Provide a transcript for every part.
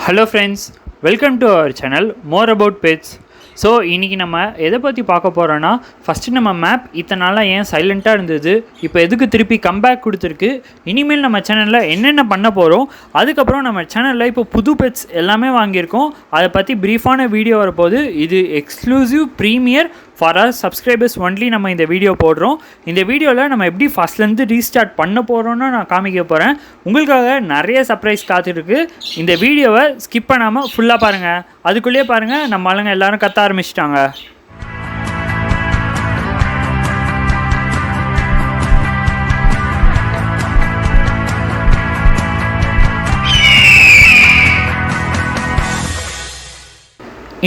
Hello friends, welcome to our channel More About Pets. So இன்றைக்கி நம்ம எதை பற்றி பார்க்க போகிறோன்னா, ஃபஸ்ட்டு நம்ம மேப் இத்தனை நாளாக ஏன் சைலண்ட்டாக இருந்தது, இப்போ எதுக்கு திருப்பி கம்பேக் கொடுத்துருக்கு, இனிமேல் நம்ம சேனலில் என்னென்ன பண்ண போகிறோம், அதுக்கப்புறம் நம்ம சேனலில் இப்போ புது பெட்ஸ் எல்லாமே வாங்கியிருக்கோம், அதை பற்றி ப்ரீஃபான வீடியோ வரப்போது. இது exclusive premiere for our subscribers only நம்ம இந்த வீடியோ போடுறோம். இந்த வீடியோவில் நம்ம எப்படி ஃபஸ்ட்லேருந்து ரீஸ்டார்ட் பண்ண போகிறோன்னு நான் காமிக்க போகிறேன். உங்களுக்காக நிறைய சர்ப்ரைஸ் காத்துருக்கு. இந்த வீடியோவை ஸ்கிப் பண்ணாமல் ஃபுல்லாக பாருங்கள். அதுக்குள்ளேயே பாருங்கள், நம்ம ஆளுங்க எல்லோரும் கத்த ஆரம்பிச்சிட்டாங்க.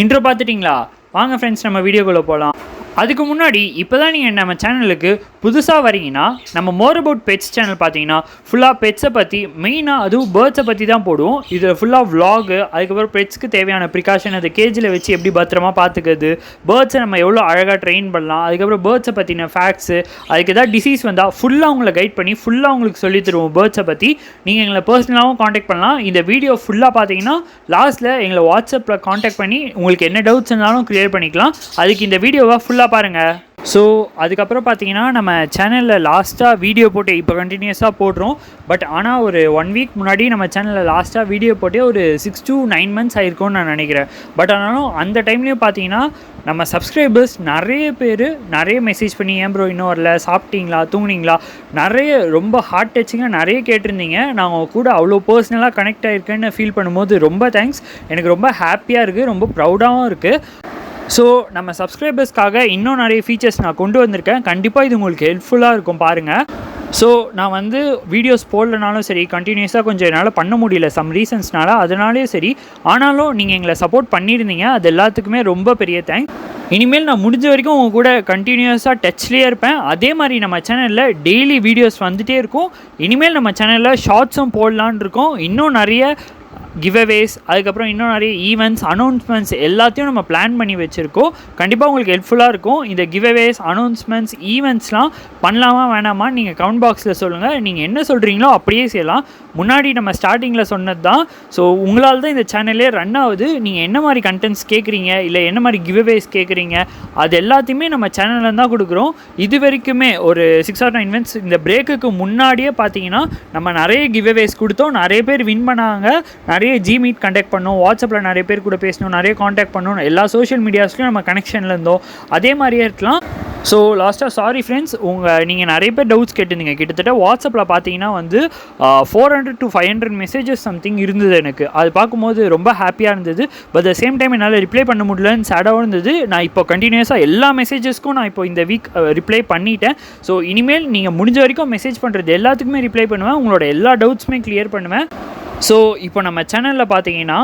இன்ட்ரோ பார்த்துட்டிங்களா? வாங்க ஃப்ரெண்ட்ஸ், நம்ம வீடியோக்குள்ளே போகலாம். அதுக்கு முன்னாடி இப்போ தான் நீங்கள் நம்ம சேனலுக்கு புதுசாக வரீங்கன்னா, நம்ம மோர் அபவுட் பெட்ஸ் சேனல் பார்த்தீங்கன்னா ஃபுல்லாக பெட்ஸை பற்றி, மெயினாக அதுவும் பேர்ட்ஸை பற்றி தான் போடுவோம். இதில் ஃபுல்லாக விலாகு, அதுக்கப்புறம் பெட்ஸ்க்கு தேவையான ப்ரிகாஷன், அதை கேஜில் வச்சு எப்படி பத்திரமா பார்த்துக்கிறது, பேர்ட்ஸை நம்ம எவ்வளோ அழகாக ட்ரெயின் பண்ணலாம், அதுக்கப்புறம் பேர்ட்ஸை பற்றின ஃபேக்ட்ஸு, அதுக்கு எதாவது டிசீஸ் வந்தால் ஃபுல்லாக உங்களை கைட் பண்ணி ஃபுல்லாக உங்களுக்கு சொல்லி தருவோம் பேர்ட்ஸை பற்றி. நீங்கள் எங்களை பர்சனலாகவும் காண்டாக்ட் பண்ணலாம். இந்த வீடியோ ஃபுல்லாக பார்த்தீங்கன்னா லாஸ்ட்டில் எங்களை வாட்ஸ்அப்பில் காண்டாக்ட் பண்ணி உங்களுக்கு என்ன டவுட்ஸ் இருந்தாலும் க்ளியர் பண்ணிக்கலாம். அதுக்கு இந்த வீடியோவை ஃபுல்லாக பாருங்கள். ஸோ அதுக்கப்புறம் பார்த்தீங்கன்னா, நம்ம சேனலில் லாஸ்ட்டாக வீடியோ போட்டு இப்போ கண்டினியூஸாக போடுறோம். பட் ஆனால் ஒரு 1 வீக் முன்னாடி நம்ம சேனலில் லாஸ்ட்டாக வீடியோ போட்டே ஒரு 6 to 9 months ஆகிருக்கும்னு நான் நினைக்கிறேன். பட் ஆனாலும் அந்த டைம்லேயும் பார்த்தீங்கன்னா நம்ம சப்ஸ்கிரைபர்ஸ் நிறைய பேர் நிறைய மெசேஜ் பண்ணி, ஏன் ப்ரோ இன்னும் வரல, சாப்பிட்டீங்களா, தூங்குனீங்களா, நிறைய ரொம்ப ஹார்ட் டச்சிங்காக நிறைய கேட்டிருந்தீங்க. நான் உங்கள் கூட அவ்வளோ பர்சனலாக கனெக்ட் ஆகிருக்கேன்னு ஃபீல் பண்ணும்போது ரொம்ப தேங்க்ஸ். எனக்கு ரொம்ப ஹாப்பியாக இருக்குது, ரொம்ப ப்ரௌடாகவும் இருக்குது. ஸோ நம்ம சப்ஸ்கிரைபர்ஸ்க்காக இன்னும் நிறைய ஃபீச்சர்ஸ் நான் கொண்டு வந்திருக்கேன். கண்டிப்பாக இது உங்களுக்கு ஹெல்ப்ஃபுல்லாக இருக்கும், பாருங்கள். ஸோ நான் வீடியோஸ் போடலனாலும் சரி, கண்டினியூஸாக கொஞ்சம் என்னால் பண்ண முடியல சம் ரீசன்ஸ்னால, அதனாலே சரி. ஆனாலும் நீங்கள் எங்களை சப்போர்ட் பண்ணியிருந்தீங்க, அது எல்லாத்துக்குமே ரொம்ப பெரிய தேங்க்ஸ். இனிமேல் நான் முடிஞ்ச வரைக்கும் உங்கள் கூட கண்டினியூஸாக டச்லேயே இருப்பேன். அதே மாதிரி நம்ம சேனலில் டெய்லி வீடியோஸ் வந்துகிட்டே இருக்கும். இனிமேல் நம்ம சேனலில் ஷார்ட்ஸும் போடலான் இருக்கோம். இன்னும் நிறைய கிவ்அவேஸ், அதுக்கப்புறம் இன்னும் நிறைய ஈவெண்ட்ஸ், அனௌன்ஸ்மெண்ட்ஸ் எல்லாத்தையும் நம்ம பிளான் பண்ணி வச்சுருக்கோம். கண்டிப்பாக உங்களுக்கு ஹெல்ப்ஃபுல்லாக இருக்கும். இந்த கிவ்அவேஸ், அனௌன்ஸ்மெண்ட்ஸ், ஈவெண்ட்ஸ்லாம் பண்ணலாமா வேணாமா நீங்கள் கமெண்ட் பாக்ஸில் சொல்லுங்கள். நீங்கள் என்ன சொல்கிறீங்களோ அப்படியே செய்யலாம். முன்னாடி நம்ம ஸ்டார்டிங்கில் சொன்னது தான். ஸோ உங்களால் தான் இந்த சேனலே ரன் ஆகுது. நீங்கள் என்ன மாதிரி கண்டென்ட்ஸ் கேட்குறீங்க, இல்லை என்ன மாதிரி கிவ்அவேஸ் கேட்குறீங்க, அது எல்லாத்தையுமே நம்ம சேனலில் தான் கொடுக்குறோம். இது வரைக்குமே ஒரு 6 or 9 months இந்த பிரேக்குக்கு முன்னாடியே பார்த்தீங்கன்னா நம்ம நிறைய கிவ்அவேஸ் கொடுத்தோம். நிறைய பேர் வின் பண்ணாங்க. நிறைய ஜிமீட் கண்டக்ட் பண்ணோம், வாட்ஸ்அப்பில் நிறைய பேர் கூட பேசணும், நிறைய காண்டாக்ட் பண்ணணும், எல்லா சோஷியல் மீடியாஸ்லையும் நம்ம கனெக்ஷனில் இருந்தோம். அதே மாதிரியே இருக்கலாம். ஸோ லாஸ்ட்டாக சாரி ஃப்ரெண்ட்ஸ், நீங்கள் நிறைய பேர் டவுட்ஸ் கேட்டிருந்தீங்க. கிட்டத்தட்ட வாட்ஸ்அப்பில் பார்த்தீங்கன்னா 400 to 500 மெசேஜஸ் சம்திங் இருந்தது. எனக்கு அது பார்க்கும்போது ரொம்ப ஹாப்பியாக இருந்தது. பட் த சேம் டைம் என்னால் ரிப்ளை பண்ண முடியலன்னு சேடாகவும் இருந்தது. நான் இப்போ கண்டினியூஸாக எல்லா மெசேஜஸ்க்கும் நான் இப்போ இந்த வீக் ரிப்ளை பண்ணிட்டேன். ஸோ இனிமேல் நீங்கள் முடிஞ்ச வரைக்கும் மெசேஜ் பண்ணுறது எல்லாத்துக்குமே ரிப்ளை பண்ணுவேன். உங்களோட எல்லா டவுட்ஸுமே கிளியர் பண்ணுவேன். ஸோ இப்போ நம்ம சேனலில் பார்த்தீங்கன்னா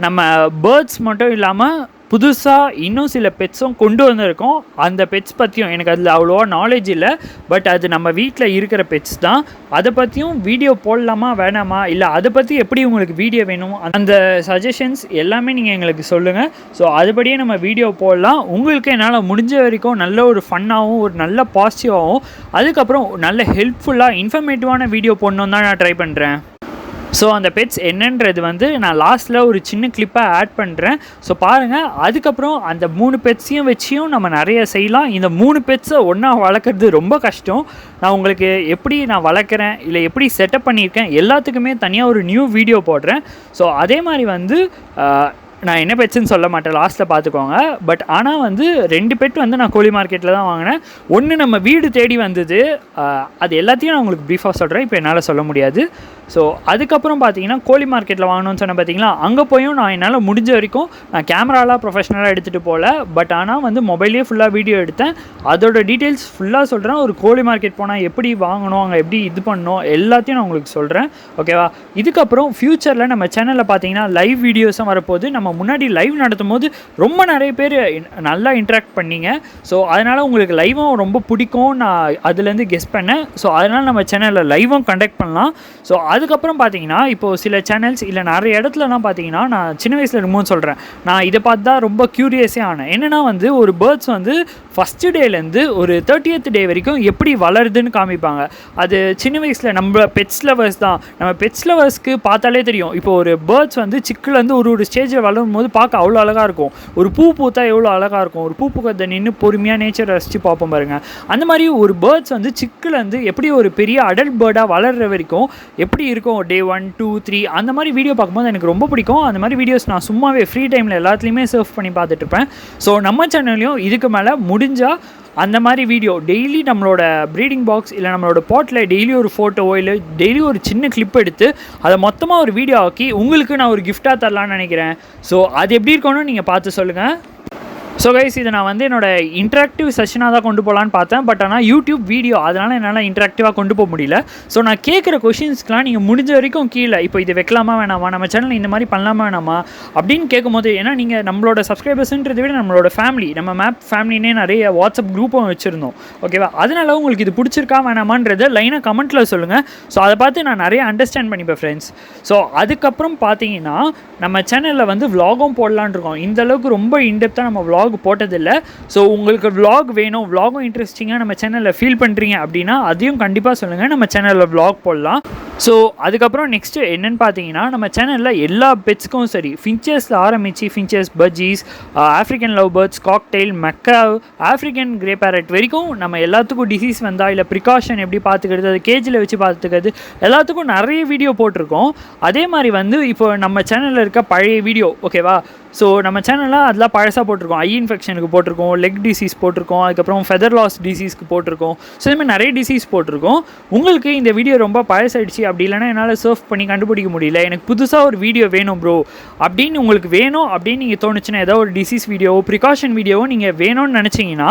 நம்ம பேர்ட்ஸ் மட்டும் இல்லாமல் புதுசாக இன்னும் சில பெட்ஸும் கொண்டு வந்திருக்கோம். அந்த பெட்ஸ் பற்றியும் எனக்கு அதில் அவ்வளோவா நாலேஜ் இல்லை. பட் அது நம்ம வீட்டில் இருக்கிற பெட்ஸ் தான். அதை பற்றியும் வீடியோ போடலாமா வேணாமா, இல்லை அதை பற்றி எப்படி உங்களுக்கு வீடியோ வேணும், அந்த சஜஷன்ஸ் எல்லாமே நீங்கள் எங்களுக்கு சொல்லுங்கள். ஸோ அதுபடியே நம்ம வீடியோ போடலாம். உங்களுக்கு என்னால் முடிஞ்ச வரைக்கும் நல்ல ஒரு ஃபன்னாகவும், ஒரு நல்ல பாசிட்டிவாகவும், அதுக்கப்புறம் நல்ல ஹெல்ப்ஃபுல்லாக இன்ஃபர்மேட்டிவான வீடியோ போடணுன்னு தான் நான் ட்ரை பண்ணுறேன். ஸோ அந்த பெட்ஸ் என்னன்றது நான் லாஸ்ட்டில் ஒரு சின்ன கிளிப்பாக ஆட் பண்ணுறேன். ஸோ பாருங்கள். அதுக்கப்புறம் அந்த 3 பெட்ஸையும் வச்சியும் நம்ம நிறைய செய்யலாம். இந்த 3 பெட்ஸை ஒன்றா வளர்க்குறது ரொம்ப கஷ்டம். நான் உங்களுக்கு எப்படி நான் வளர்க்குறேன், இல்லை எப்படி செட்டப் பண்ணியிருக்கேன், எல்லாத்துக்குமே தனியாக ஒரு நியூ வீடியோ போடுறேன். ஸோ அதே மாதிரி நான் என்ன பெட்ஸ்ன்னு சொல்ல மாட்டேன், லாஸ்ட்டில் பார்த்துக்கோங்க. பட் ஆனால் 2 பெட் நான் கோழி மார்க்கெட்டில் தான் வாங்கினேன். ஒன்று நம்ம வீடு தேடி வந்தது. அது எல்லாத்தையும் நான் உங்களுக்கு ப்ரீஃபாக சொல்கிறேன், இப்போ என்னால் சொல்ல முடியாது. ஸோ அதுக்கப்புறம் பார்த்தீங்கன்னா கோழி மார்க்கெட்டில் வாங்கணும்னு சொன்ன பார்த்தீங்களா, அங்கே போயும் நான் என்னால் முடிஞ்ச வரைக்கும் நான் கேமராலாம் ப்ரொஃபஷனலாக எடுத்துகிட்டு போகல. பட் ஆனால் மொபைலே ஃபுல்லாக வீடியோ எடுத்தேன். அதோட டீட்டெயில்ஸ் ஃபுல்லாக சொல்கிறேன். ஒரு கோழி மார்க்கெட் போனால் எப்படி வாங்கணும், அங்கே எப்படி இது பண்ணணும், எல்லாத்தையும் நான் உங்களுக்கு சொல்கிறேன். ஓகேவா? இதுக்கப்புறம் ஃப்யூச்சரில் நம்ம சேனலில் பார்த்தீங்கன்னா லைவ் வீடியோஸும் வரப்போது. நம்ம நம்ம முன்னாடி லைவ் நடத்தும் போது ரொம்ப நிறைய பேர் நல்லா இன்ட்ராக்ட் பண்ணிங்க. ஸோ அதனால் உங்களுக்கு லைவும் ரொம்ப பிடிக்கும் நான் அதுலேருந்து கெஸ் பண்ணேன். ஸோ அதனால் நம்ம சேனலில் லைவும் கண்டக்ட் பண்ணலாம். ஸோ அதுக்கப்புறம் பார்த்தீங்கன்னா இப்போது சில சேனல்ஸ் இல்லை நிறைய இடத்துலலாம் பார்த்தீங்கன்னா நான் சின்ன வயசில் இருக்கும்போது சொல்கிறேன், நான் இதை பார்த்து தான் ரொம்ப க்யூரியஸே ஆனேன். என்னென்னா வந்து ஒரு பேர்ட்ஸ் வந்து ஃபஸ்ட்டு டேலேருந்து ஒரு 30th டே வரைக்கும் எப்படி வளருதுன்னு காமிப்பாங்க. அது சின்ன வயசில் நம்ம பெட்ஸ் லவர்ஸ் தான், நம்ம பெட்ஸ் லவர்ஸ்க்கு பார்த்தாலே தெரியும். இப்போ ஒரு பேர்ட்ஸ் வந்து சிக்குலேருந்து ஒரு ஸ்டேஜில் வளரும் போது பார்க்க அவ்வளோ அழகாக இருக்கும். ஒரு பூ பூத்தா எவ்வளோ அழகாக இருக்கும். ஒரு பூ பூக்கத்தை நின்று பொறுமையாக நேச்சர் ரசித்து பார்ப்போம் பாருங்கள். அந்த மாதிரி ஒரு பேர்ட்ஸ் வந்து சிக்குலேருந்து எப்படி ஒரு பெரிய அடல்ட் பேர்டாக வளர்கிற வரைக்கும் எப்படி இருக்கும் டே 1 2 3 அந்த மாதிரி வீடியோ பார்க்கும்போது எனக்கு ரொம்ப பிடிக்கும். அந்த மாதிரி வீடியோஸ் நான் சும்மாவே ஃப்ரீ டைமில் எல்லாத்துலேயுமே சர்ஃப் பண்ணி பார்த்துட்ருப்பேன். ஸோ நம்ம சேனல்லையும் இதுக்கு மேலே முடிஞ்சால் அந்த மாதிரி வீடியோ டெய்லி நம்மளோட ப்ரீடிங் பாக்ஸ் இல்லை நம்மளோட பாட்டில் டெய்லி ஒரு ஃபோட்டோவோ இல்லை டெய்லி ஒரு சின்ன கிளிப் எடுத்து அதை மொத்தமாக ஒரு வீடியோ ஆக்கி உங்களுக்கு நான் ஒரு கிஃப்டாக தரலான்னு நினைக்கிறேன். ஸோ அது எப்படி இருக்கணும்னு நீங்கள் பார்த்து சொல்லுங்கள். ஸோ கைஸ், இதை நான் வந்து என்னோடய இன்ட்ராக்டிவ் செஷனாக தான் கொண்டு போகலான்னு பார்த்தேன். பட் ஆனால் யூடியூப் வீடியோ அதனால் என்னால் இன்ட்ராக்டிவாக கொண்டு போக முடியல. ஸோ நான் கேட்குற கொஷின்ஸ்க்கெலாம் நீங்கள் முடிஞ்ச வரைக்கும் கீழே இப்போ இது வைக்கலாமா வேணாமா, நம்ம சேனலில் இந்த மாதிரி பண்ணலாமா வேணாமா அப்படின்னு கேட்கும்போது, ஏன்னா நீங்கள் நம்மளோட சப்ஸ்கிரைபர்ஸ்ன்றதை விட நம்மளோட ஃபேமிலி, நம்ம மேப் ஃபேமிலினே நிறைய வாட்ஸ்அப் குரூப்பும் வச்சுருந்தோம். ஓகேவா? அதனால உங்களுக்கு இது பிடிச்சிருக்கா வேணாமான்றதை லைனாக கமெண்ட்டில் சொல்லுங்கள். ஸோ அதை பார்த்து நான் நிறைய அண்டர்ஸ்டாண்ட் பண்ணிப்பேன் ஃப்ரெண்ட்ஸ். ஸோ அதுக்கப்புறம் பார்த்தீங்கன்னா நம்ம சேனலில் வந்து விலாகும் போடலான் இருக்கோம். இந்தளவுக்கு ரொம்ப இன்டெப்த்தாக நம்ம விலாக் போட்டதில்லை. ஸோ உங்களுக்கு விலாக் வேணும், விலாகும் இன்ட்ரெஸ்டிங்காக நம்ம சேனலில் ஃபீல் பண்ணுறீங்க அப்படின்னா அதையும் கண்டிப்பாக சொல்லுங்கள், நம்ம சேனலில் விலாக் போடலாம். ஸோ அதுக்கப்புறம் நெக்ஸ்ட்டு என்னென்னு பார்த்தீங்கன்னா நம்ம சேனலில் எல்லா பெட்ஸ்க்கும் சரி, ஃபின்ச்சஸில் ஆரம்பித்து finches, பஜ்ஜீஸ், African love birds, cocktail, Macau, African grey farad வரைக்கும் நம்ம எல்லாத்துக்கும் டிசீஸ் வந்தால் இல்லை ப்ரிகாஷன் எப்படி பார்த்துக்கிறது, அது கேஜில் வச்சு பார்த்துக்கிறது எல்லாத்துக்கும் நிறைய வீடியோ போட்டிருக்கோம். அதே மாதிரி வந்து இப்போ நம்ம சேனலில் இருக்க பழைய வீடியோ ஓகேவா, ஸோ நம்ம சேனலில் அதெல்லாம் பழசாக போட்டிருக்கோம். ஐ இன்ஃபெக்ஷனுக்கு போட்டிருக்கோம், லெக் டிசீஸ் போட்டிருக்கோம், அதுக்கப்புறம் ஃபெதர் லாஸ் டிசீஸ்க்கு போட்டிருக்கோம். ஸோ இதுமாதிரி நிறைய டிசீஸ் போட்டிருக்கோம். உங்களுக்கு இந்த வீடியோ ரொம்ப பழசாயிடுச்சு அப்படி இல்லைனா என்னால் சர்ஃப் பண்ணி கண்டுபிடிக்க முடியல, எனக்கு புதுசாக ஒரு வீடியோ வேணும் ப்ரோ அப்படின்னு உங்களுக்கு வேணும் அப்படின்னு நீங்கள் தோணுச்சுன்னா, ஏதோ ஒரு டிசீஸ் வீடியோவோ ப்ரிகாஷன் வீடியோவோ நீங்கள் வேணும்னு நினச்சிங்கன்னா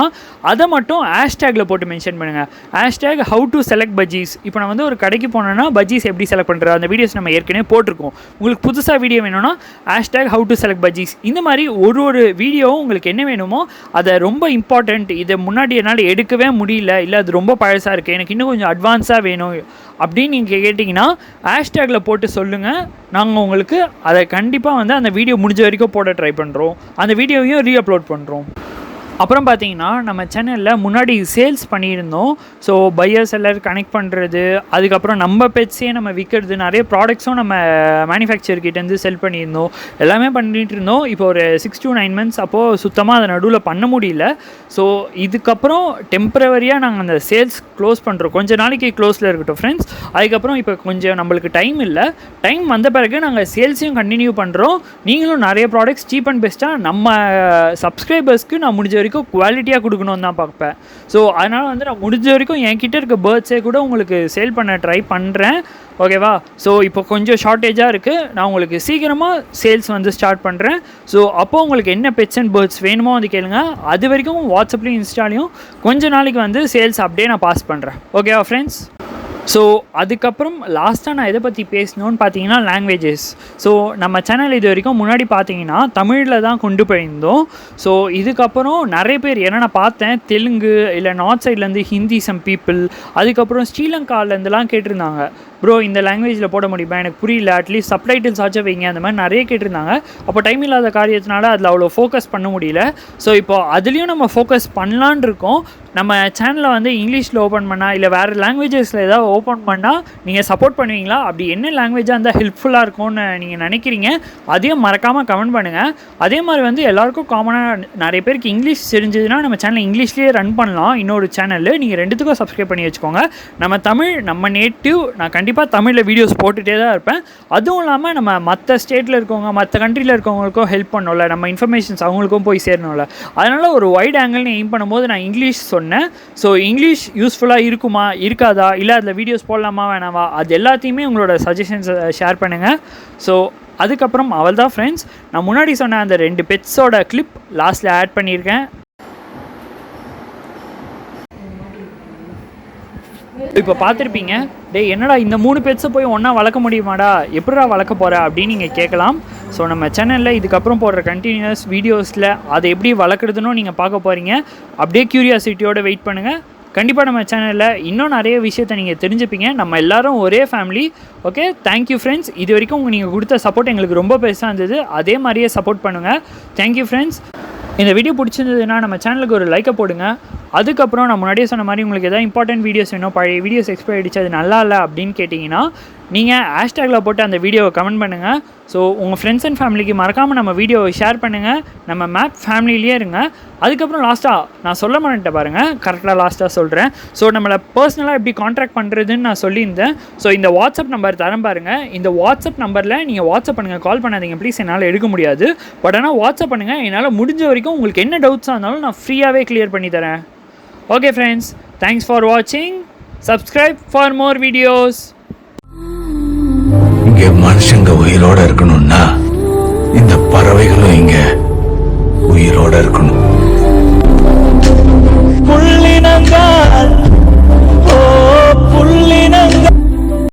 அதை மட்டும் ஹேஷ்டேக்கில் போட்டு மென்ஷன் பண்ணுங்கள். Hashtag how to select பஜ்ஜீஸ். இப்போ நான் வந்து ஒரு கடைக்கு போனேன்னா பஜ்ஜீஸ் எப்படி செலக்ட் பண்ணுறது அந்த வீடியோஸ் நம்ம ஏற்கனவே போட்டிருக்கோம். உங்களுக்கு புதுசாக வீடியோ வேணும்னா ஹேஷ்டேக் ஹவு டு செலக்ட் பஜ்ஜீஸ். இந்த மாதிரி ஒரு வீடியோவும் உங்களுக்கு என்ன வேணுமோ அதை ரொம்ப இம்பார்ட்டண்ட், இதை முன்னாடி என்னால் எடுக்கவே முடியல, இல்லை அது ரொம்ப பழசாக இருக்குது, எனக்கு இன்னும் கொஞ்சம் அட்வான்ஸாக வேணும் அப்படின்னு நீங்கள் கேட்டிங்கன்னா ஹேஷ்டேக்கில் போட்டு சொல்லுங்கள். நாங்கள் உங்களுக்கு அதை கண்டிப்பாக வந்து அந்த வீடியோ முடிஞ்ச வரைக்கும் போட ட்ரை பண்ணுறோம். அந்த வீடியோவையும் ரீஅப்லோட் பண்ணுறோம். அப்புறம் பார்த்தீங்கன்னா நம்ம சேனலில் முன்னாடி சேல்ஸ் பண்ணியிருந்தோம். ஸோ பையர் செல்லர் கனெக்ட் பண்ணுறது, அதுக்கப்புறம் நம்ம பெட்ஸே நம்ம விற்கிறது, நிறைய ப்ராடக்ட்ஸும் நம்ம மேனுஃபேக்சர்கிட்டேருந்து செல் பண்ணியிருந்தோம், எல்லாமே பண்ணிகிட்டு இருந்தோம். இப்போ ஒரு 6 to 9 months அப்போது சுத்தமாக அதை நடுவில் பண்ண முடியல. ஸோ இதுக்கப்புறம் டெம்பரவரியாக நாங்கள் அந்த சேல்ஸ் க்ளோஸ் பண்ணுறோம். கொஞ்சம் நாளைக்கு க்ளோஸில் இருக்கட்டும் ஃப்ரெண்ட்ஸ். அதுக்கப்புறம் இப்போ கொஞ்சம் நம்மளுக்கு டைம் இல்லை, டைம் வந்த பிறகு நாங்கள் சேல்ஸையும் கண்டினியூ பண்ணுறோம். நீங்களும் நிறைய ப்ராடக்ட்ஸ் சீப் அண்ட் பெஸ்ட்டாக நம்ம சப்ஸ்கிரைபர்ஸ்க்கு நான் முடிஞ்ச வரைக்கும் குவாலிட்டியாக கொடுக்கணும்னு தான் பார்ப்பேன். ஸோ அதனால் வந்து நான் முடிஞ்ச வரைக்கும் என்கிட்ட இருக்க பேர்ட்ஸே கூட உங்களுக்கு சேல் பண்ண ட்ரை பண்ணுறேன். ஓகேவா? ஸோ இப்போ கொஞ்சம் ஷார்ட்டேஜாக இருக்குது, நான் உங்களுக்கு சீக்கிரமாக சேல்ஸ் வந்து ஸ்டார்ட் பண்ணுறேன். ஸோ அப்போது உங்களுக்கு என்ன பெட்ஸ் அண்ட் பேர்ட்ஸ் வேணுமோ அது கேளுங்க. அது வரைக்கும் வாட்ஸ்அப்லேயும் இன்ஸ்டாலையும் கொஞ்சம் நாளைக்கு வந்து சேல்ஸ் அப்படியே நான் பாஸ் பண்ணுறேன். ஓகேவா ஃப்ரெண்ட்ஸ்? ஸோ அதுக்கப்புறம் லாஸ்ட்டாக நான் எதை பற்றி பேசணுன்னு பார்த்தீங்கன்னா லாங்குவேஜஸ். ஸோ நம்ம சேனல் இது வரைக்கும் முன்னாடி பார்த்தீங்கன்னா தமிழில் தான் கொண்டு போயிருந்தோம். ஸோ இதுக்கப்புறம் நிறைய பேர் ஏன்னா நான் பார்த்தேன் தெலுங்கு இல்லை நார்த் சைட்லேருந்து ஹிந்தி சம் பீப்புள், அதுக்கப்புறம் ஸ்ரீலங்காவிலேருந்துலாம் கேட்டிருந்தாங்க, ப்ரோ இந்த லாங்குவேஜில் போட முடியுமா, எனக்கு புரியல, அட்லீஸ்ட் சப்டைட்டில்ஸ் ஆச்சும் வைங்க, அந்த மாதிரி நிறைய கேட்டிருந்தாங்க. அப்போ டைம் இல்லாத காரியத்தினால அதில் அவ்வளோ ஃபோக்கஸ் பண்ண முடியல. ஸோ இப்போ அதுலேயும் நம்ம ஃபோக்கஸ் பண்ணலான் இருக்கோம். நம்ம சேனலை வந்து இங்கிலீஷில் ஓப்பன் பண்ணால் இல்லை வேறு லாங்குவேஜஸில் ஏதாவது ஓப்பன் பண்ணால் நீங்கள் சப்போர்ட் பண்ணுவீங்களா? அப்படி என்ன லாங்குவேஜாக இருந்தால் ஹெல்ப்ஃபுல்லாக இருக்கும்னு நீங்கள் நினைக்கிறீங்க அதையும் மறக்காமல் கமெண்ட் பண்ணுங்கள். அதே மாதிரி வந்து எல்லாேருக்கும் காமனாக நிறைய பேருக்கு இங்கிலீஷ் தெரிஞ்சதுன்னா நம்ம சேனலை இங்கிலீஷ்லேயே ரன் பண்ணலாம். இன்னொரு சேனல் நீங்கள் ரெண்டுத்துக்கும் சப்ஸ்கிரைப் பண்ணி வச்சுக்கோங்க. நம்ம தமிழ் நம்ம நேட்டிவ், நான் கண்டிப்பாக தமிழில் வீடியோஸ் போட்டுகிட்டே தான் இருப்பேன். அதுவும் இல்லாமல் நம்ம மற்ற ஸ்டேட்டில் இருக்கவங்க மற்ற கண்ட்ரியில் இருக்கவங்களுக்கும் ஹெல்ப் பண்ணோம்ல, நம்ம இன்ஃபர்மேஷன்ஸ் அவங்களுக்கும் போய் சேரணும்ல, அதனால் ஒரு வைட் ஆங்கிள்னு எய்ம் பண்ணும்போது நான் இங்கிலீஷ் சொன்னேன். ஸோ இங்கிலீஷ் யூஸ்ஃபுல்லாக இருக்குமா இருக்காதா, இல்லை அதில் வீடியோஸ் போடலாமா வேணாவா, அது எல்லாத்தையுமே உங்களோட சஜஷன்ஸை ஷேர் பண்ணுங்கள். ஸோ அதுக்கப்புறம் அவள் தான் ஃப்ரெண்ட்ஸ், நான் முன்னாடி சொன்ன அந்த 2 பெட்ஸோட கிளிப் லாஸ்ட்டில் ஆட் பண்ணியிருக்கேன். இப்போ பார்த்துருப்பீங்க, டே என்னடா இந்த 3 பெட்ஸை போய் ஒன்றா வளர்க்க முடியுமாடா, எப்படிடா வளர்க்க போகிற அப்படின்னு நீங்கள் கேட்கலாம். ஸோ நம்ம சேனலில் இதுக்கப்புறம் போடுற கண்டினியூஸ் வீடியோஸில் அதை எப்படி வளர்க்குறதுன்னு நீங்கள் பார்க்க போகிறீங்க. அப்படியே க்யூரியாசிட்டியோடு வெயிட் பண்ணுங்கள். கண்டிப்பாக நம்ம சேனலில் இன்னும் நிறைய விஷயத்தை நீங்கள் தெரிஞ்சுப்பீங்க. நம்ம எல்லோரும் ஒரே ஃபேமிலி. Okay, thank you friends. இது வரைக்கும் நீங்கள் கொடுத்த சப்போர்ட் எங்களுக்கு ரொம்ப பெருசாக இருந்தது. அதே மாதிரியே சப்போர்ட் பண்ணுங்கள். Thank you friends. இந்த வீடியோ பிடிச்சிருந்ததுன்னா நம்ம சேனலுக்கு ஒரு லைக்கை போடுங்க. அதுக்கப்புறம் நான் முன்னாடியே சொன்ன மாதிரி உங்களுக்கு எதாவது இம்பார்ட்டன்ட் வீடியோஸ் வேணும், பழைய வீடியோஸ் எக்ஸ்பைர் ஆகிடுச்சு அது நல்லா இல்லை அப்படின்னு கேட்டிங்கன்னா நீங்கள் ஹேஷ்டேக்கில் போட்டு அந்த வீடியோவை கமெண்ட் பண்ணுங்கள். ஸோ உங்கள் ஃப்ரெண்ட்ஸ் அண்ட் ஃபேமிலிக்கு மறக்காமல் நம்ம வீடியோவை ஷேர் பண்ணுங்கள். நம்ம மேப் ஃபேமிலியிலே இருங்க. அதுக்கப்புறம் லாஸ்ட்டாக நான் சொல்ல மாட்டேன் பாருங்கள், கரெக்டாக லாஸ்ட்டாக சொல்கிறேன். ஸோ நம்மளை பர்சனலாக எப்படி கான்டாக்ட் பண்ணுறதுன்னு நான் சொல்லியிருந்தேன். ஸோ இந்த வாட்ஸ்அப் நம்பர் தரம் பாருங்கள். இந்த வாட்ஸ்அப் நம்பரில் நீங்கள் வாட்ஸ்அப் பண்ணுங்கள், கால் பண்ணாதீங்க ப்ளீஸ், என்னால் எடுக்க முடியாது. பட் ஆனால் வாட்ஸ்அப் பண்ணுங்கள். என்னால் முடிஞ்ச வரைக்கும் உங்களுக்கு என்ன டவுட்ஸாக இருந்தாலும் நான் ஃப்ரீயாகவே கிளியர் பண்ணி தரேன். Okay friends, thanks for watching. Subscribe for more videos. இங்கே மனுஷங்க உயிரோட இருக்கணும்னா